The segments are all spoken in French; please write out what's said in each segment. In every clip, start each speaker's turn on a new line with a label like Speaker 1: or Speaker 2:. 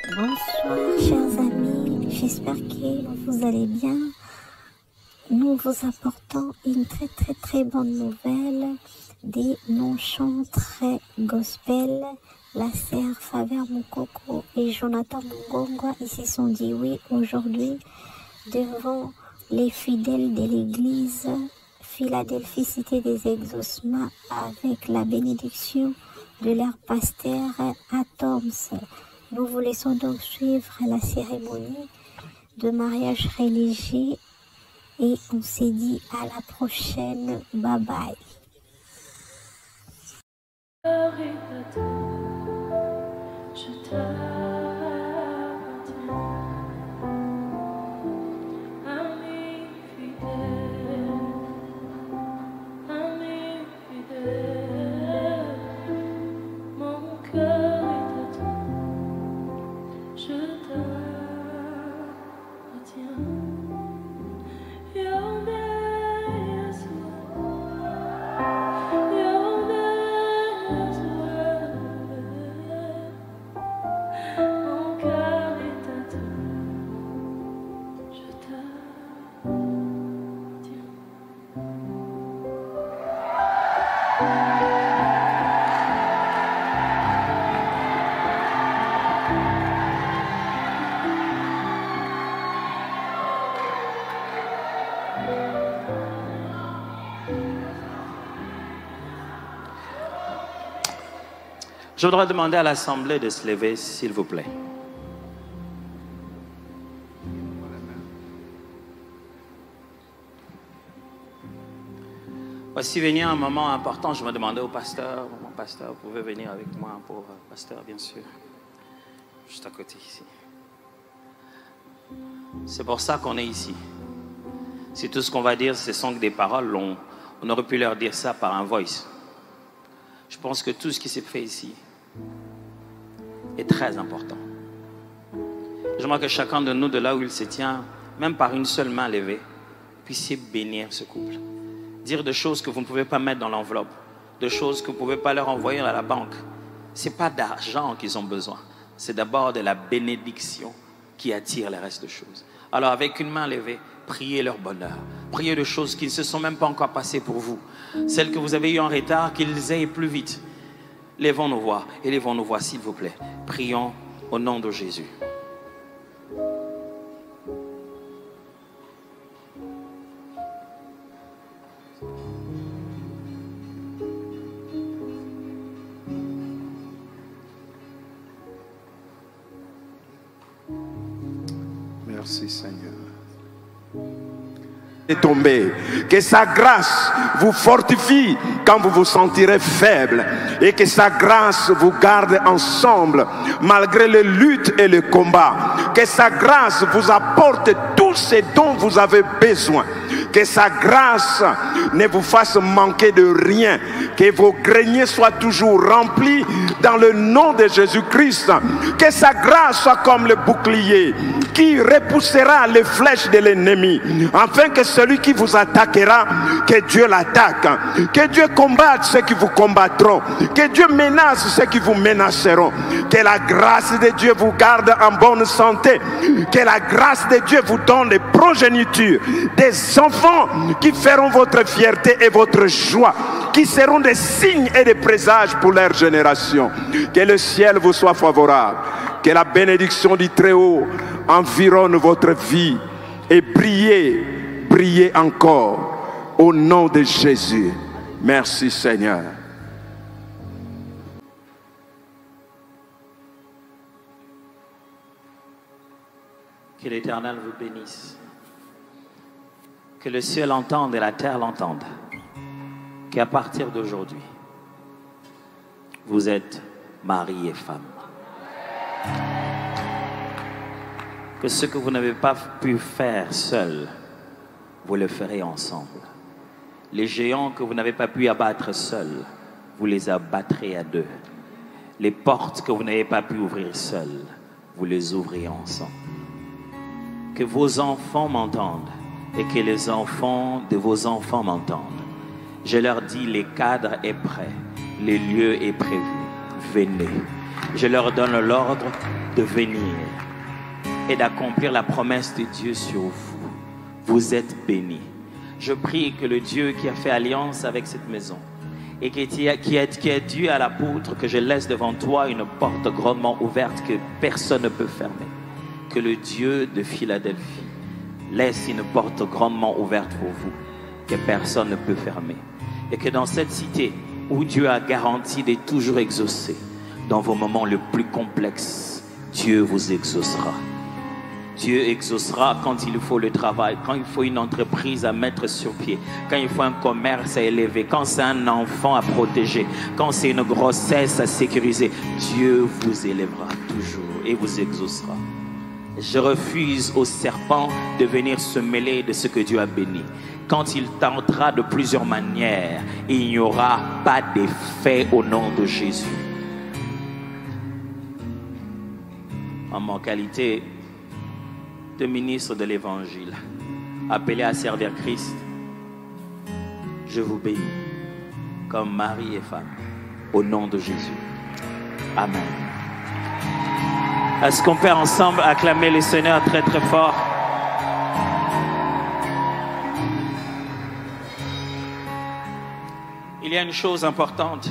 Speaker 1: Bonsoir chers amis, j'espère que vous allez bien. Nous vous apportons une très bonne nouvelle des non-chants très gospel. La sœur Faveur Moukoko et Jonathan Mungongwa ils se sont dit oui aujourd'hui devant les fidèles de l'église Philadelphie Cité des Exaucements avec la bénédiction de leur pasteur Atoms. Nous vous laissons donc suivre la cérémonie de mariage religieux et on s'est dit à la prochaine. Bye bye.
Speaker 2: Je voudrais demander à l'Assemblée de se lever, s'il vous plaît. Voici venir un moment important. Je me demandais au pasteur, mon pasteur, vous pouvez venir avec moi pour pasteur, bien sûr. Juste à côté ici. C'est pour ça qu'on est ici. Si tout ce qu'on va dire, ce sont que des paroles, on aurait pu leur dire ça par un voice. Je pense que tout ce qui s'est fait ici est très important. J'aimerais que chacun de nous, de là où il se tient, même par une seule main levée, puissiez bénir ce couple. Dire des choses que vous ne pouvez pas mettre dans l'enveloppe, des choses que vous ne pouvez pas leur envoyer à la banque. Ce n'est pas d'argent qu'ils ont besoin, c'est d'abord de la bénédiction qui attire le reste des choses. Alors avec une main levée, priez leur bonheur. Priez de choses qui ne se sont même pas encore passées pour vous. Celles que vous avez eues en retard, qu'ils aillent plus vite. Lèvons nos voix, élevons nos voix s'il vous plaît. Prions au nom de Jésus.
Speaker 3: Merci Seigneur. Et tomber, que sa grâce vous fortifie quand vous vous sentirez faible et que sa grâce vous garde ensemble malgré les luttes et les combats, que sa grâce vous apporte tout ce dont vous avez besoin, que sa grâce ne vous fasse manquer de rien, que vos greniers soient toujours remplis dans le nom de Jésus-Christ, que sa grâce soit comme le bouclier qui repoussera les flèches de l'ennemi, afin que celui qui vous attaquera, que Dieu l'attaque, que Dieu combatte ceux qui vous combattront, que Dieu menace ceux qui vous menaceront, que la grâce de Dieu vous garde en bonne santé, que la grâce de Dieu vous donne des progénitures, des enfants qui feront votre fierté et votre joie, qui seront des signes et des présages pour leur génération. Que le ciel vous soit favorable, que la bénédiction du Très-Haut environne votre vie et brillez encore au nom de Jésus. Merci Seigneur.
Speaker 2: Que l'Éternel vous bénisse. Que le ciel l'entende et la terre l'entende. Qu'à partir d'aujourd'hui, vous êtes mari et femme. Que ce que vous n'avez pas pu faire seul, vous le ferez ensemble. Les géants que vous n'avez pas pu abattre seul, vous les abattrez à deux. Les portes que vous n'avez pas pu ouvrir seul, vous les ouvrez ensemble. Que vos enfants m'entendent et que les enfants de vos enfants m'entendent. Je leur dis, le cadre est prêt, le lieu est prévu. Venez. je leur donne l'ordre de venir et d'accomplir la promesse de Dieu sur vous. Vous êtes bénis. Je prie que le Dieu qui a fait alliance avec cette maison et qui a dit à l'apôtre que je laisse devant toi une porte grandement ouverte que personne ne peut fermer, que le Dieu de Philadelphie laisse une porte grandement ouverte pour vous que personne ne peut fermer, et que dans cette cité où Dieu a garanti de toujours exaucer, dans vos moments les plus complexes, Dieu vous exaucera. Dieu exaucera quand il faut le travail, quand il faut une entreprise à mettre sur pied, quand il faut un commerce à élever, quand c'est un enfant à protéger, quand c'est une grossesse à sécuriser. Dieu vous élèvera toujours et vous exaucera. Je refuse au serpent de venir se mêler de ce que Dieu a béni. Quand il tentera de plusieurs manières, il n'y aura pas d'effet au nom de Jésus. En ma qualité de ministre de l'Évangile, appelé à servir Christ, je vous bénis comme mari et femme, au nom de Jésus. Amen. Est-ce qu'on peut ensemble acclamer le Seigneur très très fort? Il y a une chose importante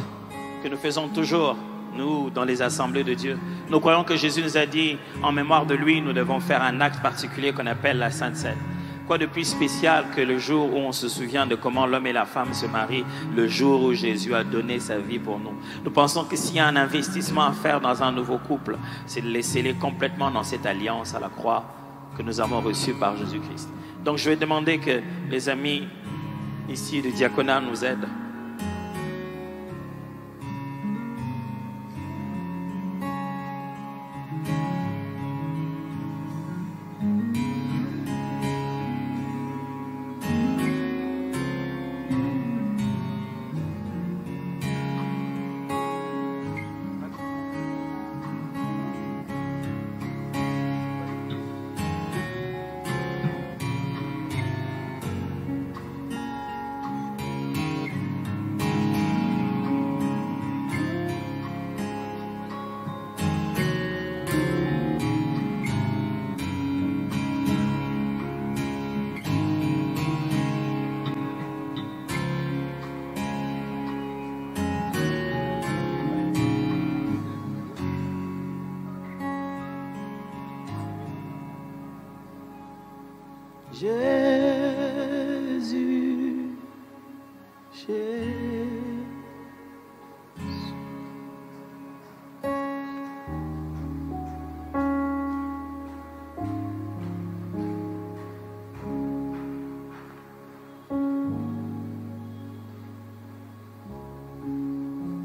Speaker 2: que nous faisons toujours, nous, dans les assemblées de Dieu. Nous croyons que Jésus nous a dit, en mémoire de lui, nous devons faire un acte particulier qu'on appelle la Sainte Seine. Quoi de plus spécial que le jour où on se souvient de comment l'homme et la femme se marient, le jour où Jésus a donné sa vie pour nous. Nous pensons que s'il y a un investissement à faire dans un nouveau couple, c'est de les sceller complètement dans cette alliance à la croix que nous avons reçue par Jésus-Christ. Donc je vais demander que les amis ici du diaconat nous aident. Jésus, Jésus.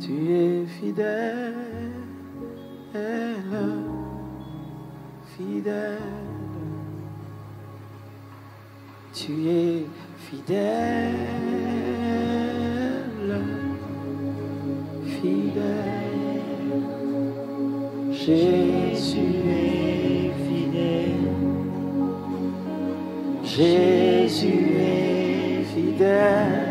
Speaker 2: Tu es fidèle, fidèle. Tu es fidèle, fidèle. Jésus est fidèle. Jésus est fidèle.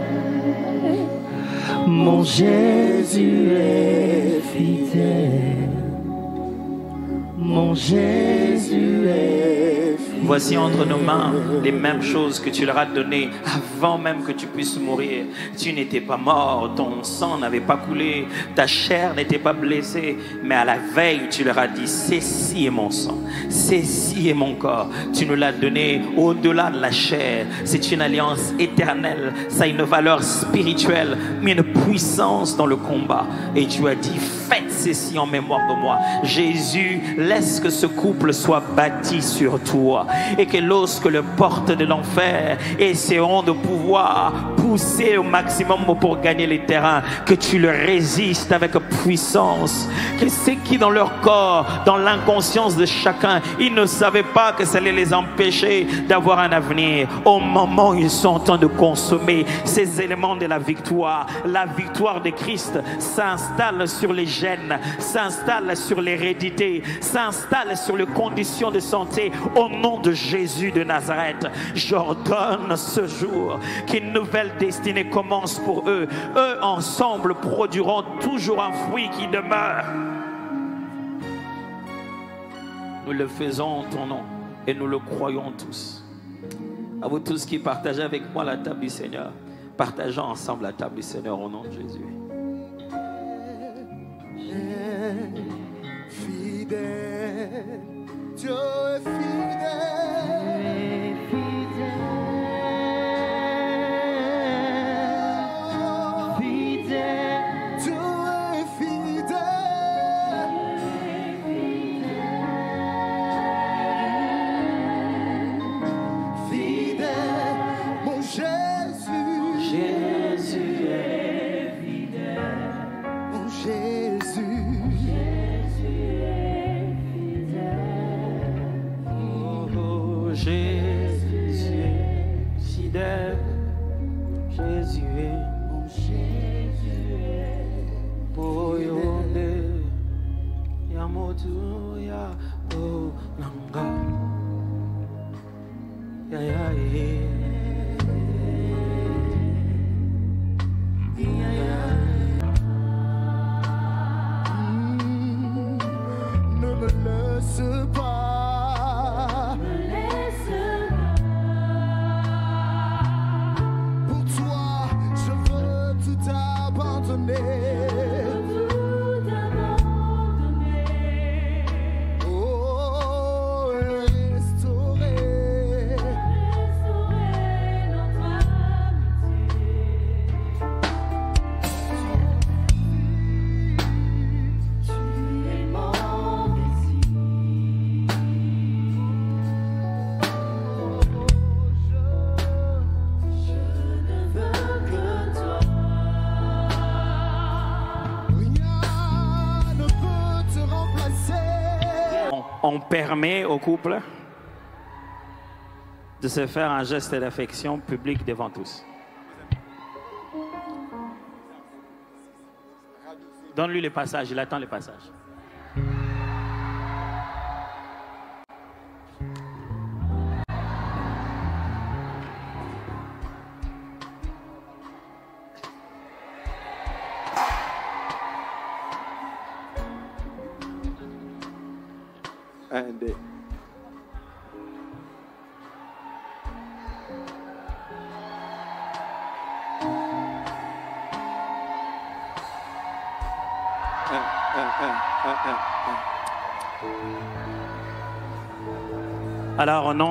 Speaker 2: Mon Jésus est fidèle. Mon Jésus est fidèle. Voici entre nos mains les mêmes choses que tu leur as données avant même que tu puisses mourir. Tu n'étais pas mort, ton sang n'avait pas coulé, ta chair n'était pas blessée, mais à la veille tu leur as dit, ceci est mon sang, ceci est mon corps. Tu nous l'as donné au-delà de la chair. C'est une alliance éternelle, ça a une valeur spirituelle, mais une puissance dans le combat. Et tu as dit, faites ceci en mémoire de moi. Jésus, laisse que ce couple soit bâti sur toi. Et que lorsque les portes de l'enfer essaieront de pouvoir pousser au maximum pour gagner les terrains, que tu le résistes avec puissance. Que ceux qui dans leur corps, dans l'inconscience de chacun, ils ne savaient pas que ça allait les empêcher d'avoir un avenir. Au moment où ils sont en train de consommer ces éléments de la victoire de Christ s'installe sur les gènes, s'installe sur l'hérédité, s'installe sur les conditions de santé. Au nom de Jésus de Nazareth, j'ordonne ce jour qu'une nouvelle destinée commence pour eux. Eux ensemble produiront toujours un fruit qui demeure. Nous le faisons en ton nom et nous le croyons tous. À vous tous qui partagez avec moi la table du Seigneur, partageons ensemble la table du Seigneur au nom de Jésus.
Speaker 4: Fidèle, Dieu est fidèle, fidèle, Dieu est fidèle, fidèle, mon Jésus,
Speaker 2: Jésus est fidèle,
Speaker 4: mon Jésus.
Speaker 2: Jésus est fidèle, Jésus est mon Jésus, Boyonde, Yamotu, Ya Nanga, Ya Ya
Speaker 4: Ne me laisse pas. Pour toi, je veux tout abandonner. Oh, restaurer notre amitié. Tu es mon désir. Je ne veux que toi. Rien ne peut te remplacer.
Speaker 2: On permet au couple de se faire un geste d'affection public devant tous. Donne-lui le passage, il attend le passage.
Speaker 3: And
Speaker 2: Alors, au nom